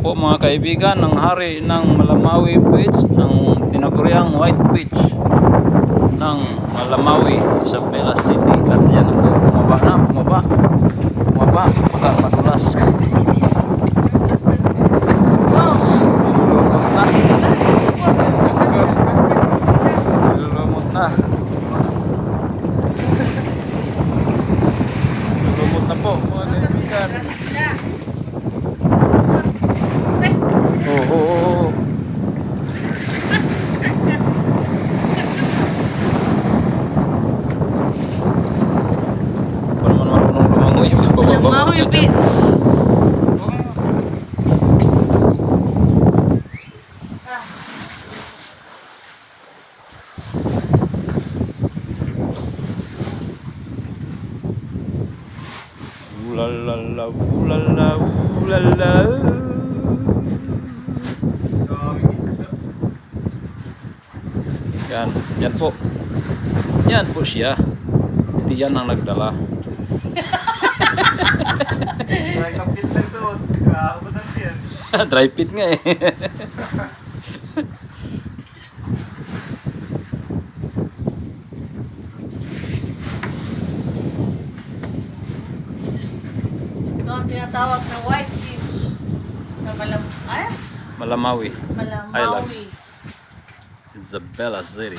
po mga kaibigan ng hari ng Malamawi Beach, ng tinaguriang White Beach ng Malamawi sa Isabela City. At yan po, bumaba, baka madulas. Nilulumot na. Nilulumot na po mga kaibigan. Oo. Paano man marunong lumangoy yung bababa Malamawi na dyan. Beach. Ulala, ulala, ulala. Yan po. Yan po siya. Hindi yan ang nagdala. Dry fit nga eh. Ito ang tinatawag na White Beach. Sa Malamawi Malamawi. Isabela City.